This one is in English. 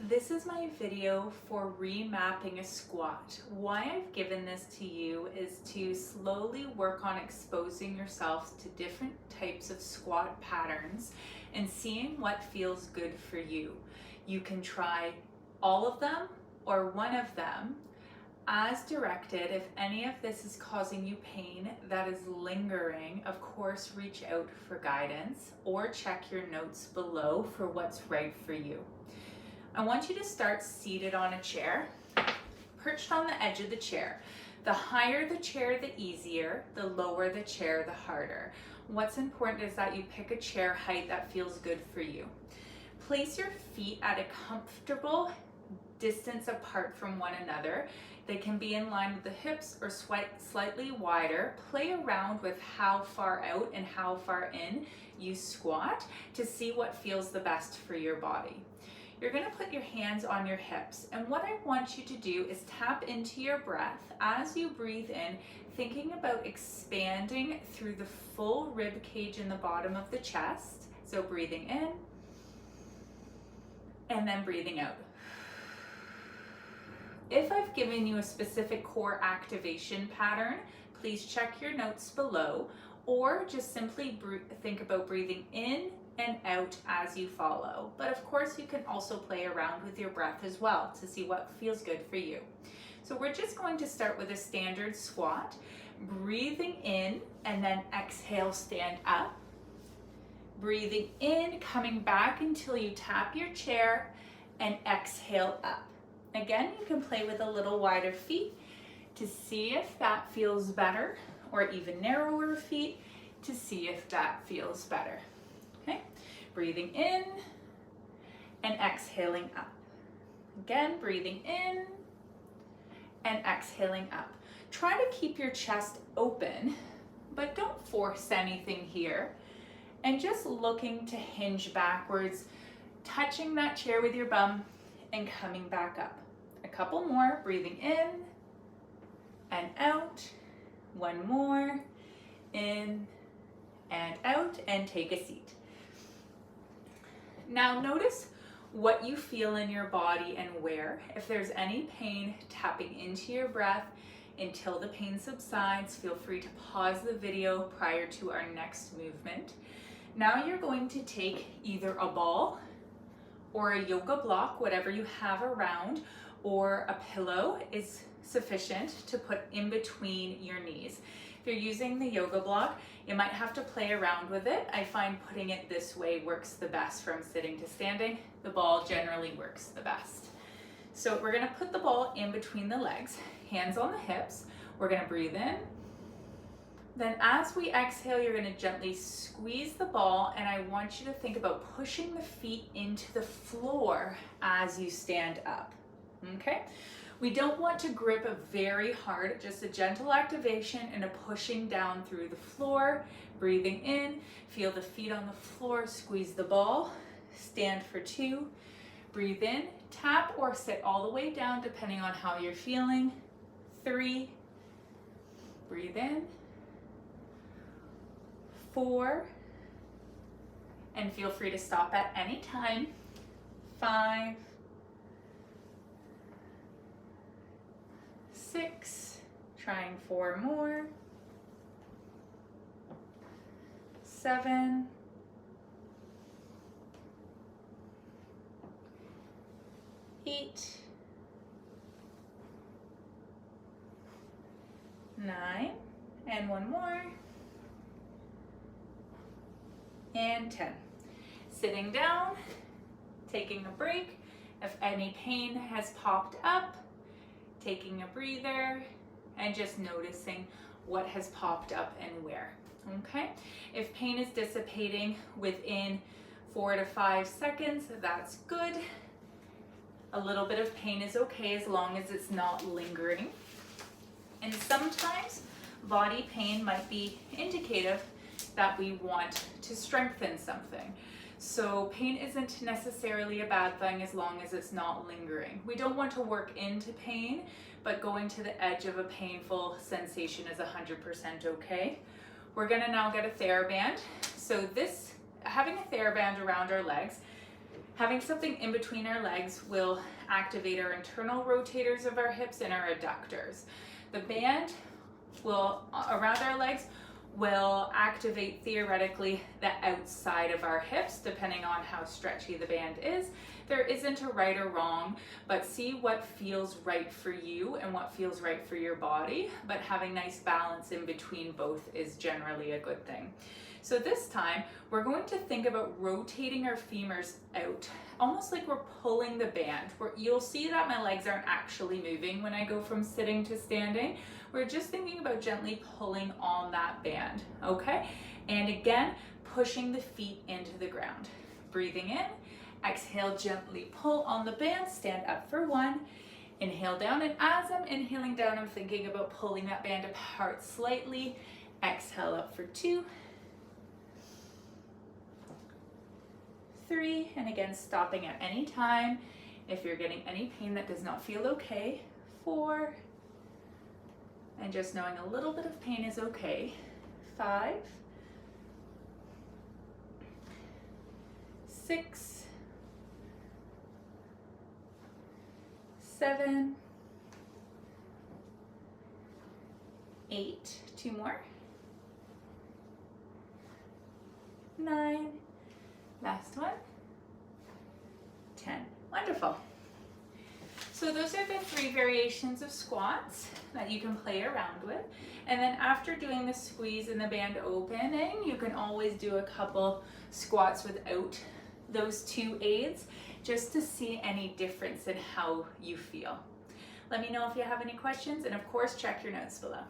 This is my video for remapping a squat. Why I've given this to you is to slowly work on exposing yourself to different types of squat patterns and seeing what feels good for you. You can try all of them or one of them as directed. If any of this is causing you pain that is lingering, of course, reach out for guidance or check your notes below for what's right for you. I want you to start seated on a chair, perched on the edge of the chair. The higher the chair, the easier. The lower the chair, the harder. What's important is that you pick a chair height that feels good for you. Place your feet at a comfortable distance apart from one another. They can be in line with the hips or slightly wider. Play around with how far out and how far in you squat to see what feels the best for your body. You're going to put your hands on your hips, and what I want you to do is tap into your breath as you breathe in, thinking about expanding through the full rib cage in the bottom of the chest. So breathing in and then breathing out. If I've given you a specific core activation pattern, please check your notes below, or just simply think about breathing in and out as you follow. But of course, you can also play around with your breath as well to see what feels good for you. So we're just going to start with a standard squat, breathing in and then exhale, stand up. Breathing in, coming back until you tap your chair, and exhale up. Again, you can play with a little wider feet to see if that feels better, or even narrower feet to see if that feels better. Okay, breathing in and exhaling up. Again, breathing in and exhaling up. Try to keep your chest open, but don't force anything here. And just looking to hinge backwards, touching that chair with your bum and coming back up. A couple more, breathing in and out. One more, in and out, and take a seat. Now notice what you feel in your body and where. If there's any pain, tapping into your breath until the pain subsides. Feel free to pause the video prior to our next movement. Now you're going to take either a ball or a yoga block, whatever you have around, or a pillow is sufficient to put in between your knees. If you're using the yoga block, you might have to play around with it. I find putting it this way works the best from sitting to standing. The ball generally works the best. So we're gonna put the ball in between the legs, hands on the hips. We're gonna breathe in. Then as we exhale, you're gonna gently squeeze the ball, and I want you to think about pushing the feet into the floor as you stand up, okay? We don't want to grip very hard, just a gentle activation and a pushing down through the floor. Breathing in, feel the feet on the floor, squeeze the ball, stand for 2. Breathe in, tap or sit all the way down depending on how you're feeling. 3, breathe in. 4, and feel free to stop at any time. 5, 6, trying 4 more. 7, 8, 9, and 1 more. And 10. Sitting down, taking a break. If any pain has popped up, taking a breather, and just noticing what has popped up and where, okay? If pain is dissipating within 4 to 5 seconds, that's good. A little bit of pain is okay as long as it's not lingering. And sometimes body pain might be indicative that we want to strengthen something. So pain isn't necessarily a bad thing as long as it's not lingering. We don't want to work into pain, but going to the edge of a painful sensation is 100% okay. We're gonna now get a TheraBand. So having a TheraBand around our legs Having something in between our legs will activate our internal rotators of our hips and our adductors. The band will, around our legs, will activate theoretically the outside of our hips, depending on how stretchy the band is. There isn't a right or wrong, but see what feels right for you and what feels right for your body. But having nice balance in between both is generally a good thing. So this time, we're going to think about rotating our femurs out, almost like we're pulling the band. You'll see that my legs aren't actually moving when I go from sitting to standing. We're just thinking about gently pulling on that band, okay? And again, pushing the feet into the ground. Breathing in, exhale, gently pull on the band, stand up for 1. Inhale down, and as I'm inhaling down, I'm thinking about pulling that band apart slightly. Exhale up for 2. 3, and again, stopping at any time if you're getting any pain that does not feel okay. 4, and just knowing a little bit of pain is okay. 5, 6, 7, 8, 2 more. 9, last one. 10. Wonderful. So those are the 3 variations of squats that you can play around with. And then after doing the squeeze and the band opening, you can always do a couple squats without those 2 aids, just to see any difference in how you feel. Let me know if you have any questions, and of course, check your notes below.